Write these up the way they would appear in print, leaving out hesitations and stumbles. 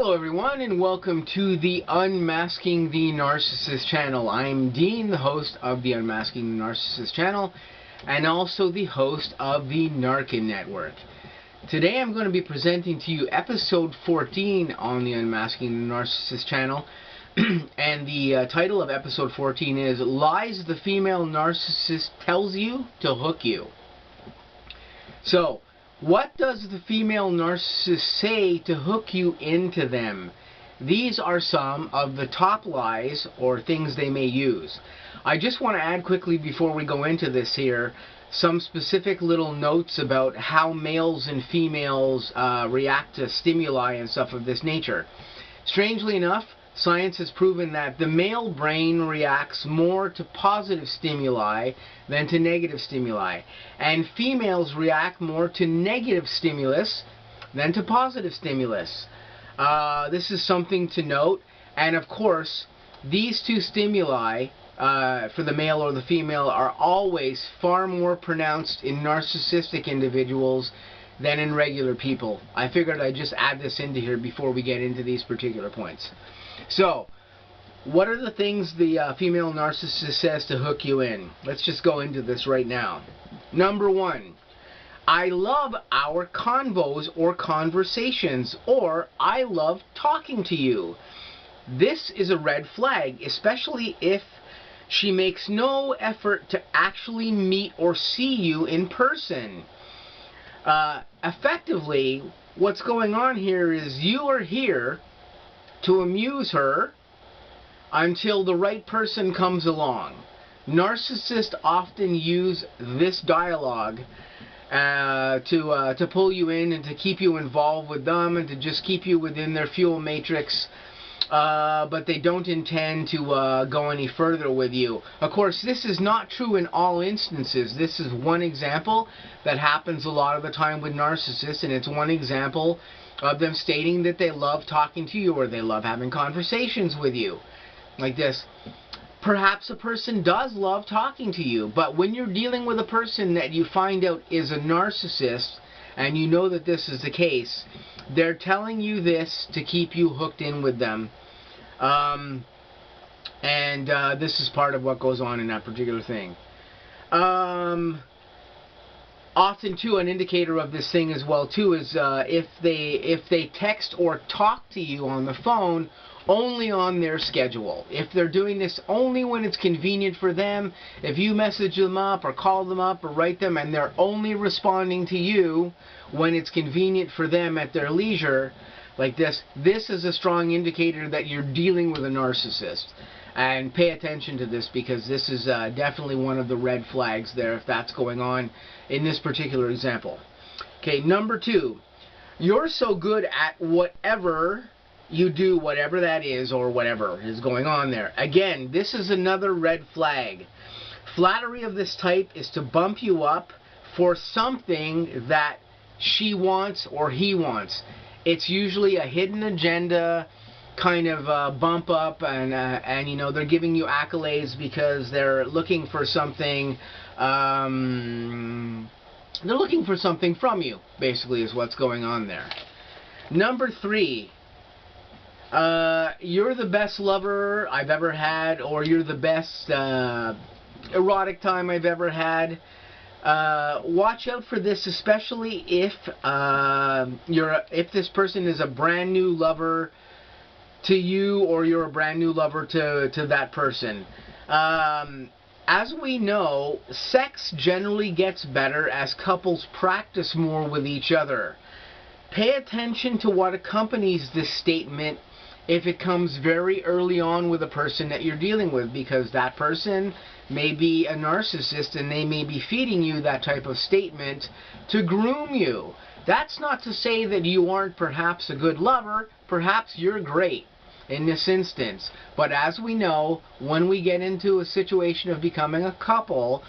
Hello everyone and welcome to the Unmasking the Narcissist channel. I'm Dean, the host of the Unmasking the Narcissist channel and also the host of the N.A.R.C.N network. Today I'm going to be presenting to you episode 14 on the Unmasking the Narcissist channel and the title of episode 14 is Lies the Female Narcissist Tells You to Hook You. So, what does the female narcissist say to hook you into them? These are some of the top lies or things they may use. I just want to add quickly before we go into this here some specific little notes about how males and females react to stimuli and stuff of this nature. Strangely enough, science has proven that the male brain reacts more to positive stimuli than to negative stimuli, and females react more to negative stimulus than to positive stimulus. This is something to note, and of course these two stimuli for the male or the female are always far more pronounced in narcissistic individuals than in regular people. I figured I'd just add this into here before we get into these particular points. So, what are the things the female narcissist says to hook you in? Let's just go into this right now. Number one, I love our convos or conversations, or I love talking to you. This is a red flag, especially if she makes no effort to actually meet or see you in person. Effectively, what's going on here is you are here to amuse her until the right person comes along. Narcissists often use this dialogue to pull you in and to keep you involved with them and to just keep you within their fuel matrix, but they don't intend to go any further with you. Of course, this is not true in all instances. This is one example that happens a lot of the time with narcissists, and it's one example of them stating that they love talking to you or they love having conversations with you. Like this. Perhaps a person does love talking to you, but when you're dealing with a person that you find out is a narcissist, and you know that this is the case, they're telling you this to keep you hooked in with them. This is part of what goes on in that particular thing. Often, too, an indicator of this thing as well, too, is if they text or talk to you on the phone only on their schedule. If they're doing this only when it's convenient for them, if you message them up or call them up or write them and they're only responding to you when it's convenient for them at their leisure, like this is a strong indicator that you're dealing with a narcissist. And pay attention to this, because this is definitely one of the red flags there if that's going on in this particular example. Okay, number two, you're so good at whatever you do, whatever that is or whatever is going on there. Again, this is another red flag. Flattery of this type is to bump you up for something that she wants or he wants. It's usually a hidden agenda kind of bump up, and you know, they're giving you accolades because they're looking for something. They're looking for something from you, basically, is what's going on there. Number three, you're the best lover I've ever had, or you're the best erotic time I've ever had. Watch out for this, especially if this person is a brand new lover to you, or you're a brand new lover to that person. As we know, sex generally gets better as couples practice more with each other. Pay attention to what accompanies this statement if it comes very early on with a person that you're dealing with, because that person may be a narcissist and they may be feeding you that type of statement to groom you. That's not to say that you aren't perhaps a good lover. Perhaps you're great in this instance. But as we know, when we get into a situation of becoming a couple,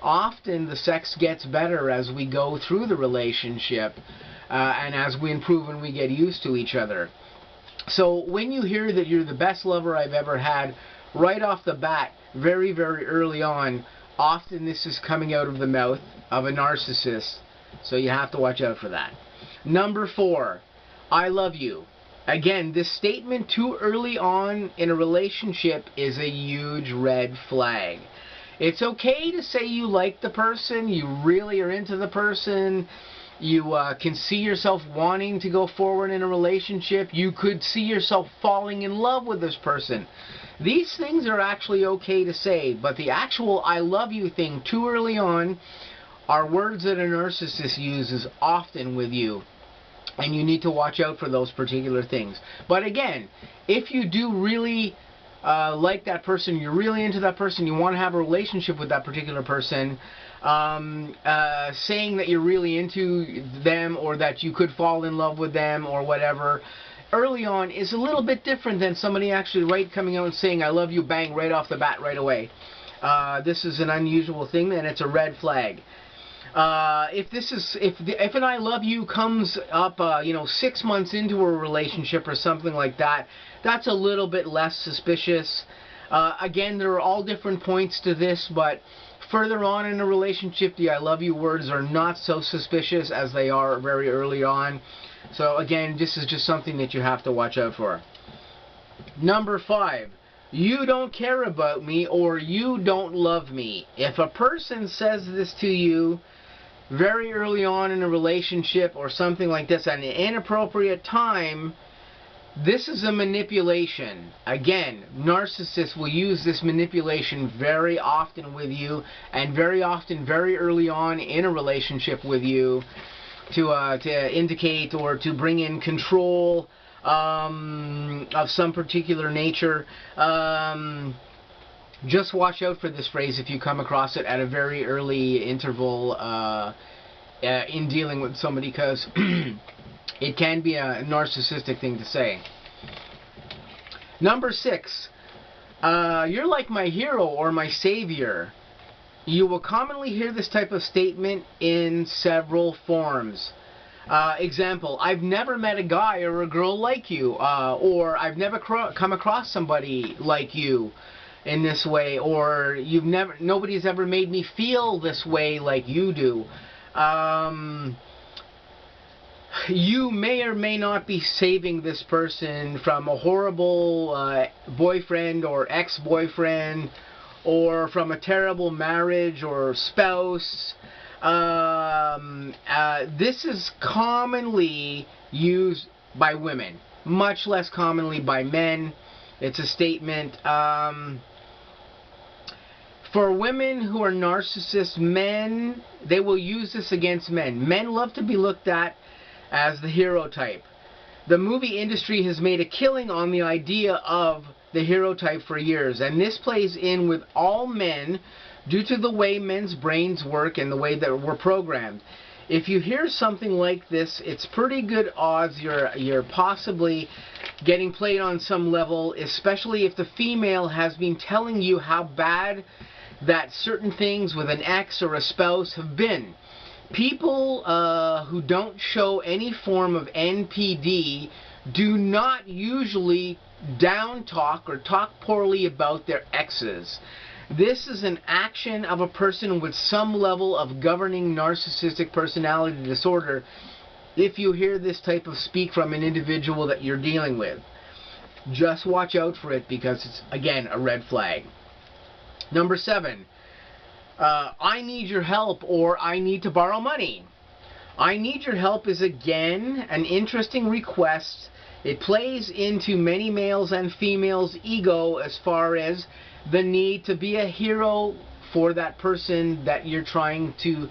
often the sex gets better as we go through the relationship and as we improve and we get used to each other. So when you hear that you're the best lover I've ever had, right off the bat, very, very early on, often this is coming out of the mouth of a narcissist. So you have to watch out for that. Number four, I love you. Again, this statement too early on in a relationship is a huge red flag. It's okay to say you like the person, you really are into the person, you can see yourself wanting to go forward in a relationship, you could see yourself falling in love with this person. These things are actually okay to say, but the actual I love you thing too early on are words that a narcissist uses often with you. And you need to watch out for those particular things. But again, if you do really like that person, you're really into that person, you want to have a relationship with that particular person, saying that you're really into them or that you could fall in love with them or whatever, early on is a little bit different than somebody actually coming out and saying I love you, bang, right off the bat, right away. This is an unusual thing, and it's a red flag. If an I love you comes up, 6 months into a relationship or something like that, that's a little bit less suspicious. Again, there are all different points to this, but further on in a relationship, the I love you words are not so suspicious as they are very early on. So again, this is just something that you have to watch out for. Number 5. You don't care about me, or you don't love me. If a person says this to you very early on in a relationship or something like this at an inappropriate time, this is a manipulation. Again, narcissists will use this manipulation very often with you, and very often very early on in a relationship with you, to indicate or to bring in control of some particular nature. Just watch out for this phrase if you come across it at a very early interval in dealing with somebody, because it can be a narcissistic thing to say. Number 6. You're like my hero or my savior. You will commonly hear this type of statement in several forms. Example, I've never met a guy or a girl like you, or I've never come across somebody like you in this way, or nobody's ever made me feel this way like you do. You may or may not be saving this person from a horrible boyfriend or ex-boyfriend, or from a terrible marriage or spouse. This is commonly used by women, much less commonly by men. It's a statement. For women who are narcissists, men, they will use this against men. Men love to be looked at as the hero type. The movie industry has made a killing on the idea of the hero type for years, and this plays in with all men due to the way men's brains work and the way that we're programmed. If you hear something like this, it's pretty good odds you're possibly getting played on some level, especially if the female has been telling you how bad that certain things with an ex or a spouse have been. People who don't show any form of NPD do not usually down talk or talk poorly about their exes. This is an action of a person with some level of governing narcissistic personality disorder if you hear this type of speak from an individual that you're dealing with. Just watch out for it, because it's, again, a red flag. Number 7. I need your help, or I need to borrow money. I need your help is, again, an interesting request. It plays into many males and females' ego as far as the need to be a hero for that person that you're trying to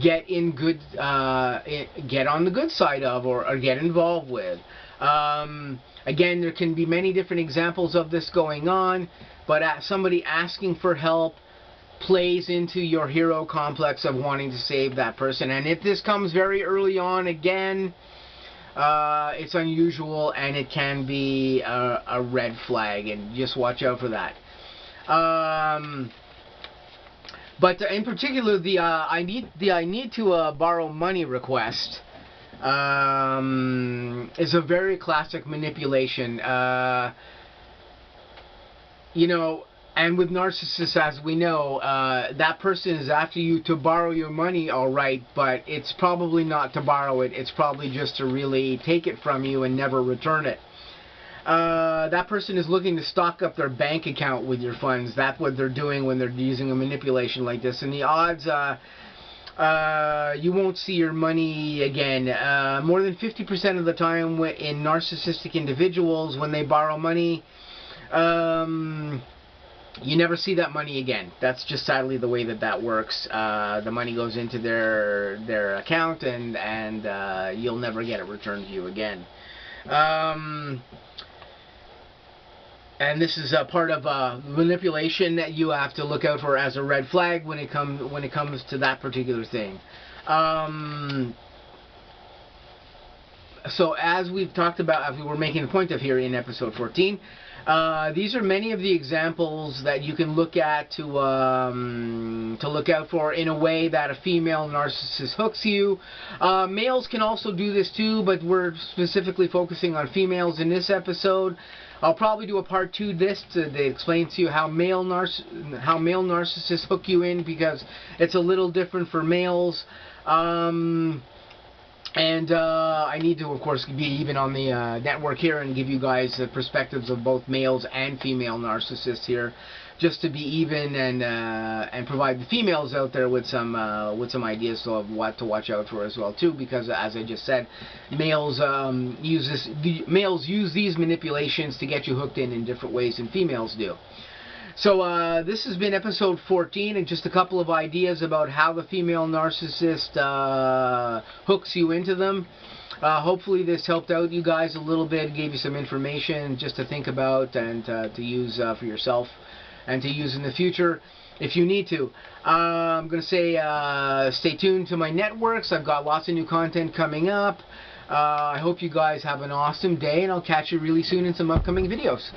get in good, get on the good side of, or get involved with. Again, there can be many different examples of this going on, but somebody asking for help plays into your hero complex of wanting to save that person. And if this comes very early on, again, it's unusual, and it can be a red flag, and just watch out for that. But in particular, the I need to borrow money request is a very classic manipulation. And with narcissists, as we know, that person is after you to borrow your money, all right, but it's probably not to borrow it. It's probably just to really take it from you and never return it. That person is looking to stock up their bank account with your funds. That's what they're doing when they're using a manipulation like this. And the odds, you won't see your money again. More than 50% of the time in narcissistic individuals, when they borrow money, you never see that money again. That's just sadly the way that works. The money goes into their account, and you'll never get it returned to you again. And this is a part of manipulation that you have to look out for as a red flag when it comes to that particular thing. So as we've talked about, as we were making a point of here in episode 14, these are many of the examples that you can look at to look out for in a way that a female narcissist hooks you. Males can also do this too, but we're specifically focusing on females in this episode. I'll probably do a part 2 this to explain to you how male narcissists hook you in, because it's a little different for males. And I need to, of course, be even on the network here and give you guys the perspectives of both males and female narcissists here, just to be even and provide the females out there with some ideas of what to watch out for as well too. Because as I just said, males use these manipulations to get you hooked in different ways than females do. So this has been episode 14, and just a couple of ideas about how the female narcissist hooks you into them. Hopefully this helped out you guys a little bit, gave you some information just to think about and to use for yourself and to use in the future if you need to. I'm going to say stay tuned to my networks. I've got lots of new content coming up. I hope you guys have an awesome day, and I'll catch you really soon in some upcoming videos.